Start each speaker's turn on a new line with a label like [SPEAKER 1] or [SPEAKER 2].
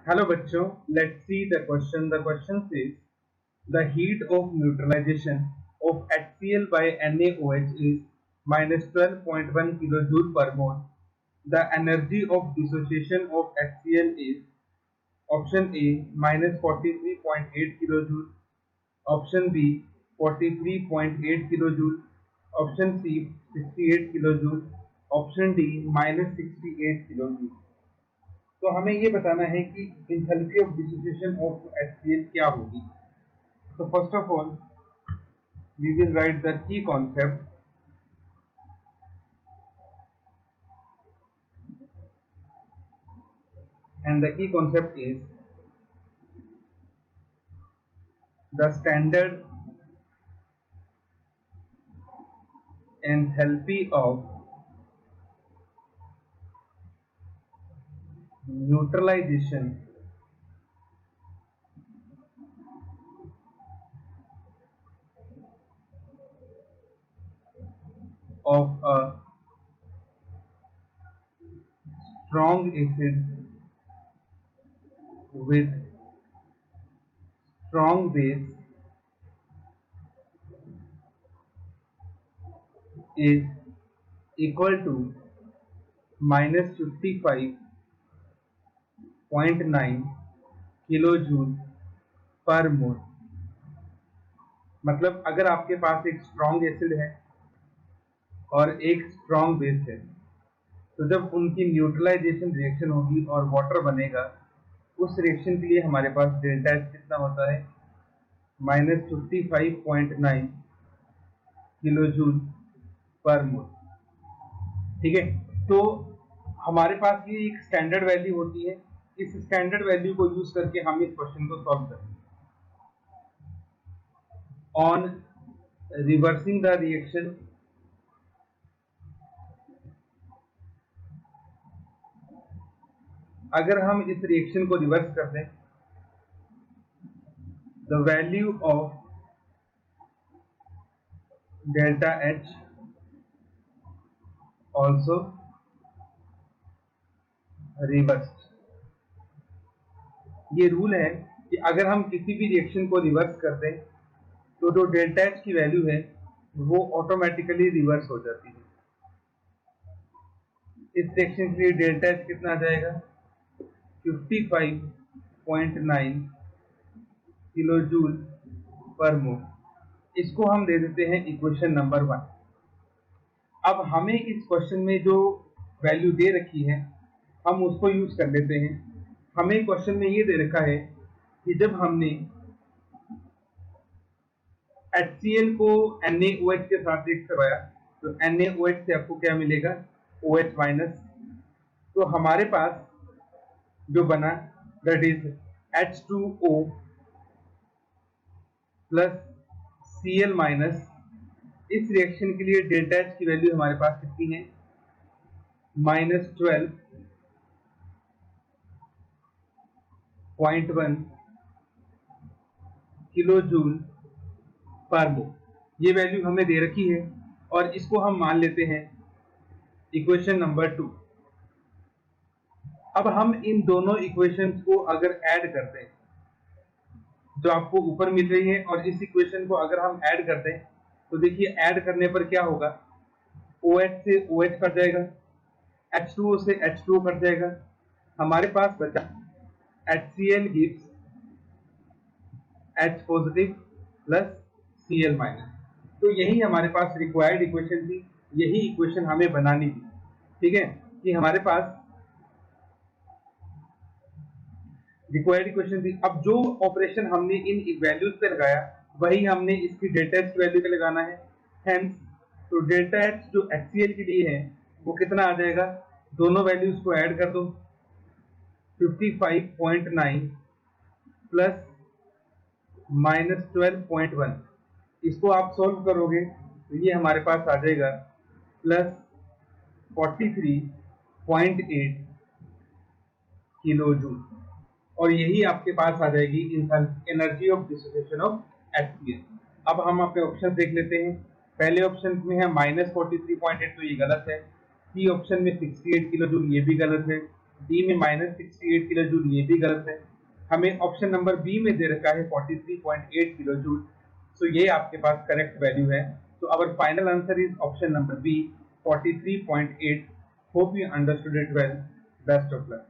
[SPEAKER 1] Hello बच्चों, let's see the question. The question says the heat of neutralization of HCl by NaOH is minus 12.1 kilojoule per mole. The energy of dissociation of HCl is option A minus 43.8 kilojoule, option B 43.8 kilojoule, option C 68 kilojoule, option D minus 68 kilojoule. तो हमें ये बताना है कि enthalpy of dissociation of HCl क्या होगी। तो first of all we will write the key concept and the key concept is the standard enthalpy of neutralisation of a strong acid with strong base is equal to minus 55.9 kilojoule पर मोल। मतलब अगर आपके पास एक strong acid है और एक strong base है, तो जब उनकी न्यूट्रलाइजेशन रिएक्शन होगी और वाटर बनेगा, उस रिएक्शन के लिए हमारे पास डेल्टा एच कितना होता है, माइनस 55.9 किलोजूल पर मोल। ठीक है, तो हमारे पास ये एक स्टैंडर्ड वैल्यू होती है। इस स्टैंडर्ड वैल्यू को यूज करके हम इस क्वेश्चन को सॉल्व करेंगे। ऑन रिवर्सिंग द रिएक्शन, अगर हम इस रिएक्शन को रिवर्स कर दें, the value of delta H also reverse. ये रूल है कि अगर हम किसी भी रिएक्शन को रिवर्स कर दें तो जो डेल्टा एच की वैल्यू है वो ऑटोमेटिकली रिवर्स हो जाती है। इस रिएक्शन के लिए डेल्टा एच कितना आ जाएगा, 55.9 किलोजूल पर मोल। इसको हम दे देते हैं इक्वेशन नंबर 1। अब हमें इस क्वेश्चन में जो वैल्यू दे रखी है हम उसको यूज कर लेते हैं। हमें क्वेश्चन में ये दे रखा है कि जब हमने HCl को NaOH के साथ रिएक्ट करवाया तो NaOH से आपको क्या मिलेगा, OH माइनस। तो हमारे पास जो बना that is H2O plus Cl minus. इस रिएक्शन के लिए डेल्टा एच की वैल्यू हमारे पास कितनी है, माइनस 12.1 किलोजूल पर मोल। ये वैल्यू हमें दे रखी है और इसको हम मान लेते हैं इक्वेशन नंबर 2। अब हम इन दोनों इक्वेशंस को अगर ऐड करते हैं, जो आपको ऊपर मिल रही है और इस इक्वेशन को अगर हम ऐड करते हैं तो देखिए ऐड करने पर क्या होगा, OH से OH कट जाएगा, H2O से H2O कट जाएगा, हमारे पास बचा HCl gives H positive plus Cl minus. तो यही हमारे पास रिक्वायर्ड इक्वेशन थी, यही इक्वेशन हमें बनानी थी। ठीक है, कि हमारे पास रिक्वायर्ड इक्वेशन थी। अब जो ऑपरेशन हमने इन वैल्यूज पे लगाया वही हमने इसकी डेल्टा एच की वैल्यू पे लगाना है। हेंस तो डेल्टा एच जो HCl के लिए है वो कितना आ जाएगा, दोनों वैल्यूज को ऐड कर दो, 55.9 प्लस माइनस 12.1। इसको आप सोल्व करोगे तो ये हमारे पास आ जाएगा प्लस 43.8 किलोजूल, और यही आपके पास आ जाएगी energy of dissociation of HCl। अब हम अपने ऑप्शन देख लेते हैं। पहले ऑप्शन में है माइनस 43.8, तो ये गलत है। सी ऑप्शन में 68 किलोजूल, ये भी गलत है। डी में -68 किलो जूल, ये भी गलत है। हमें ऑप्शन नंबर बी में दे रखा है 43.8 किलो जूल, सो ये आपके पास करेक्ट वैल्यू है। So our final answer is option number B, 43.8. Hope you understood it well. Best of luck.